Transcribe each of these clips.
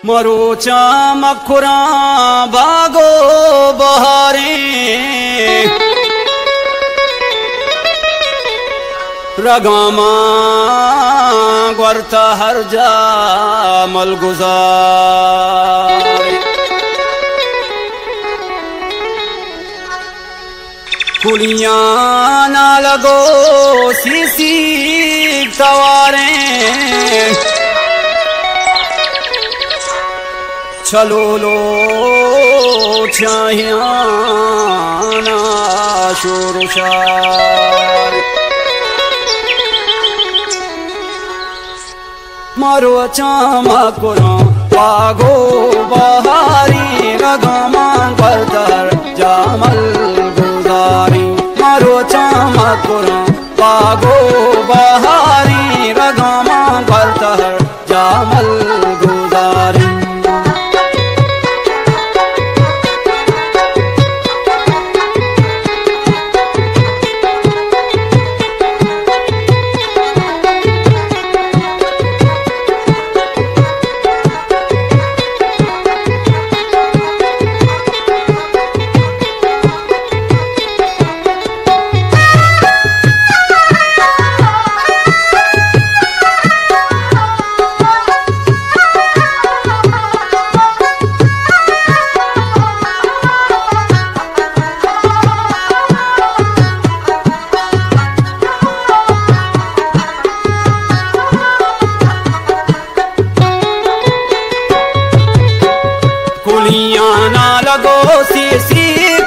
मरोचा मखुरा बागो बहारे रगामा ग्वर्ता हर जा मलगुजार कुलियां ना लगो सीसी सवारे चलो लो चाहियाना शोरशार मारो चामकुरा पागो बहारी रगामा बरदर जामल गुजारी मारो चामकुरा पागो बहारी रगामा बरदर जामल गुजारी ना लगो सीसी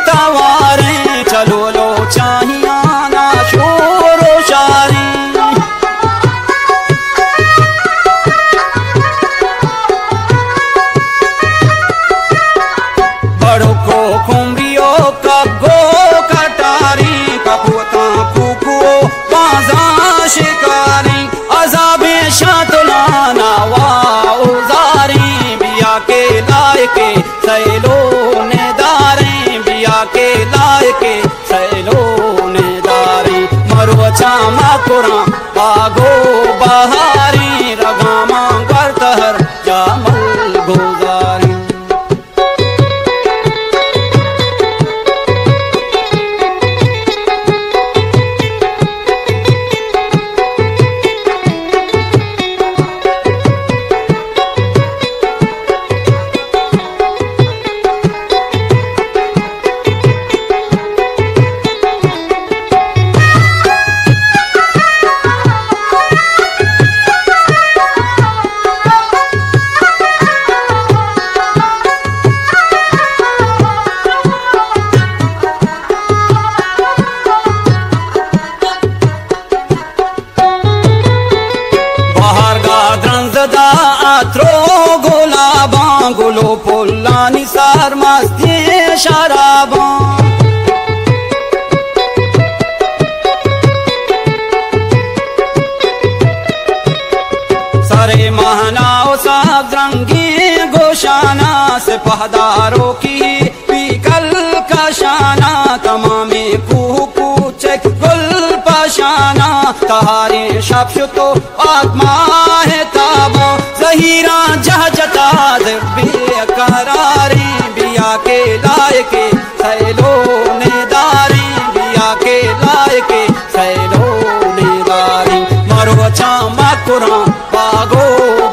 तवारे चलो लो चाहियाना शोरो शारी बड़ो को कुंबियो कगो कटारी कपूता कुकु बाजा शिकारी अजाबे शातुलाना वाउजारी बिया के लायके सैलो ने दारे बिया के लायके सैलो ने दारे मरुचा मकुरा बागो बहारी रगामा गर्तहर जामल गुजारी आत्रो गुलाबा गुलो पुल्ला निसार मस्ती शराबा सारे महनाओ साग रंगी गोशाना से पहदारों की पीकल का शाना तमामे कुहू चेक गुल पशाना तहारे शब्द तो आत्मा है ताबो जहीरा जहजता बेकरारी बिया के लायके सैलो ने दारी बिया के लायके सैलो ने दारी मरो चामकुरा पागो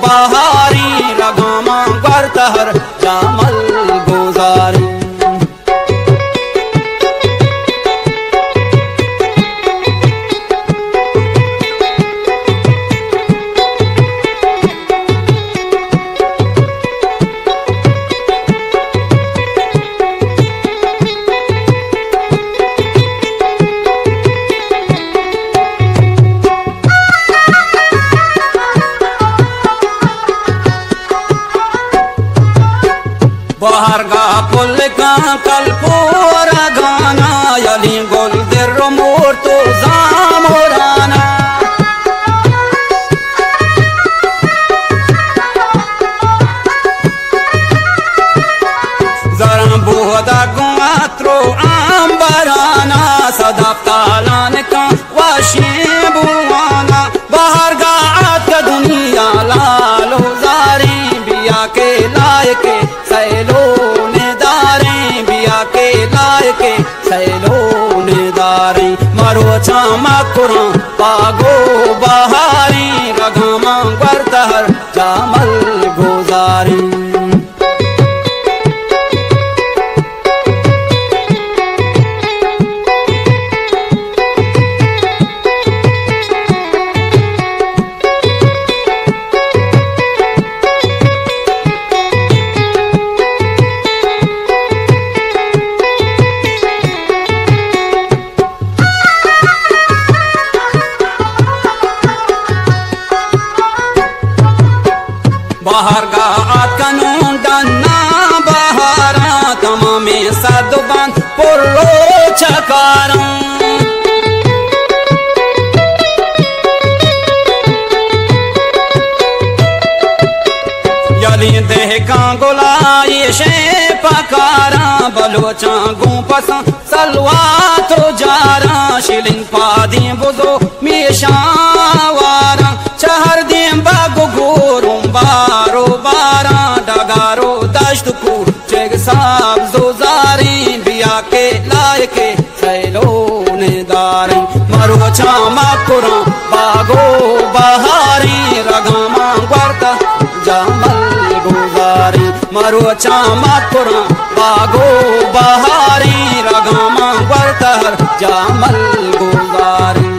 बहारी रगामा गर्तहर जामल गुजारी बहरगा पुल का कलपोरा गाना यली गोल देर मोर तो जामोराना जरा बोदा गुआत्रो आंबराना सदाब तालान का वाशी बुआना बहरगा आत दुनिया लालो जारी बिया बिया के लायके सैलो निदारे बिया के लायके सैलो निदारे मरो चामा कुरा पागो बहारी रघमा बरतहर जामल गुजारी बाहर गा कानून डन्ना बहारा तमामे सदबान पुर्रो चकारा यली देह का गुलाई शे पकारा बलोचा गुपसा सलवा तो जारा शिलिंग पादी बुजो मेशावारा चहर दिन बागो गोरुम बारो बारा डगारो दश्त को चेग साब जोजारी बिया के लायके सैलो निदारी मरो चामा कुरा बागो बहारी रगमा वर्ता जामल गुजारी मरो चामा कुरा बागो बहारी रगमा वर्ता जामल गुजारी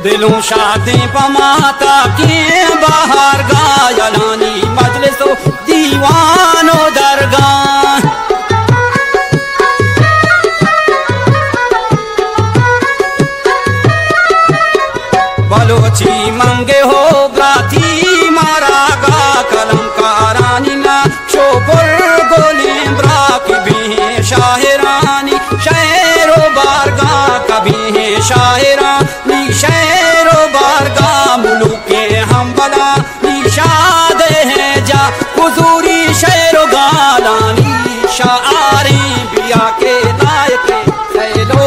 दिलों शादी पमाता के बाहर गायलानी मजलिसो दीवानो दरगाह बलोची मंगे हो गाती मारा गा कलमकारानी ना शोपुर गोली ब्राक भी है शाहिरानी शेरो बारगा कभी है शाहिरानी शेरो बारगा मुलुके हम बला निशाद है जा हुजूरी शेरो गालानी शाआरी बिया के लायके सैलो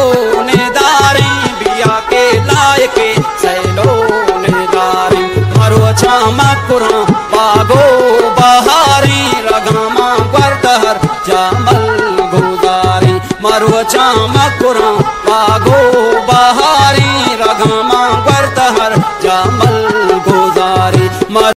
निदारी बिया के लायके सैलो निदारी मरो चामा कुरा बागो बहारी रगमा बरतहर जामल गुजारी मरो चामा कुरा बागो बहारी